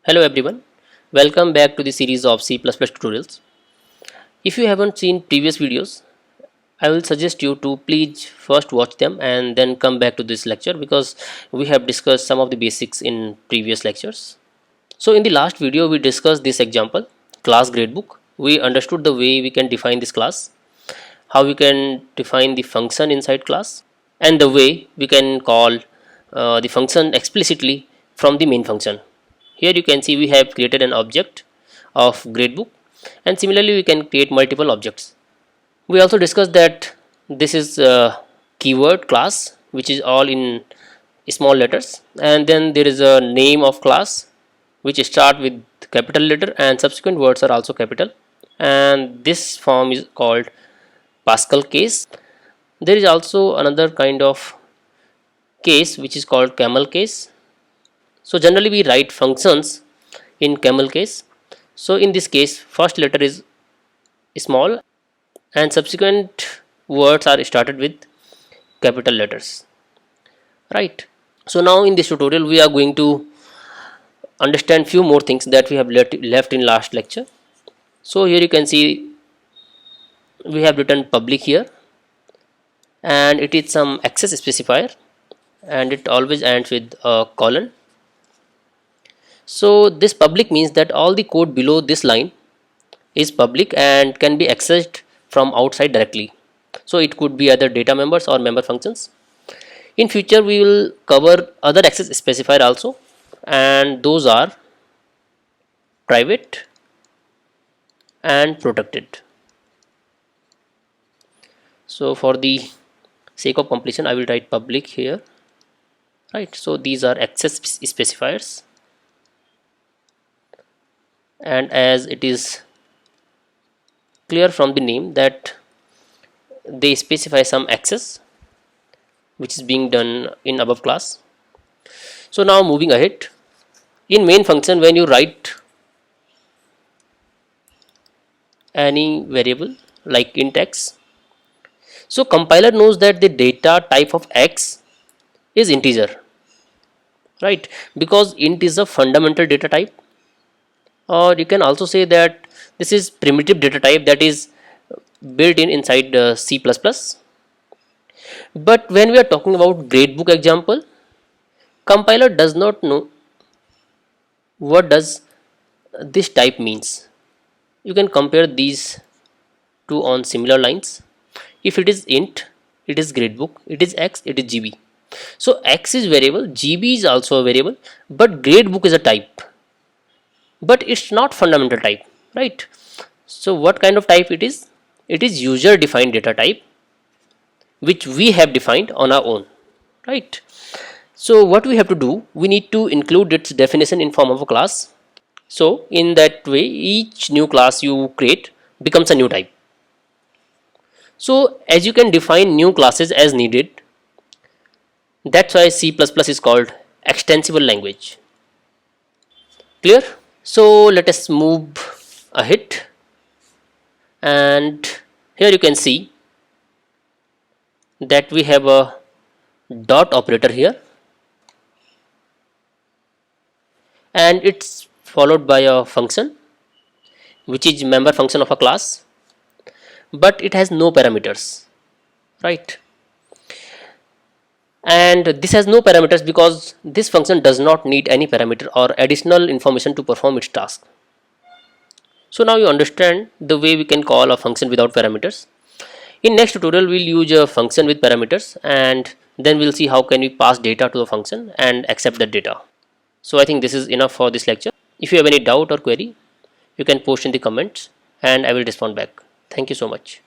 Hello everyone, welcome back to the series of C++ tutorials. If you haven't seen previous videos, I will suggest you to please first watch them and then come back to this lecture because we have discussed some of the basics in previous lectures. So in the last video we discussed this example, class gradebook. We understood the way we can define this class, how we can define the function inside class, and the way we can call the function explicitly from the main function. Here you can see we have created an object of gradebook, and similarly we can create multiple objects. We also discussed that this is a keyword class which is all in small letters, and then there is a name of class which start with capital letter and subsequent words are also capital, and this form is called Pascal case. There is also another kind of case which is called camel case. So generally we write functions in camel case. So in this case first letter is small and subsequent words are started with capital letters, right? So now in this tutorial we are going to understand few more things that we have left in last lecture. So here you can see we have written public here, and it is some access specifier, and it always ends with a colon. So this public means that all the code below this line is public and can be accessed from outside directly. So it could be either data members or member functions. In future we will cover other access specifier also, and those are private and protected. So for the sake of completion I will write public here, right? So these are access specifiers, and as it is clear from the name that they specify some access which is being done in above class. So now moving ahead, in main function when you write any variable like int x, so compiler knows that the data type of x is integer, right? Because int is a fundamental data type, or you can also say that this is primitive data type that is built in inside C++. But when we are talking about gradebook example, compiler does not know what does this type means. You can compare these two on similar lines. If it is int, it is gradebook, it is x, it is gb. So x is variable, gb is also a variable, but gradebook is a type, but it's not fundamental type, right? So what kind of type it is? It is user defined data type which we have defined on our own, right? So what we have to do, we need to include its definition in form of a class. So in that way each new class you create becomes a new type. So as you can define new classes as needed, that's why C++ is called extensible language. Clear? So let us move ahead, and here you can see that we have a dot operator here, and it's followed by a function which is member function of a class, but it has no parameters, right? And this has no parameters because this function does not need any parameter or additional information to perform its task. So now you understand the way we can call a function without parameters. In next tutorial we'll use a function with parameters, and then we'll see how can we pass data to the function and accept that data. So I think this is enough for this lecture. If you have any doubt or query, you can post in the comments and I will respond back. Thank you so much.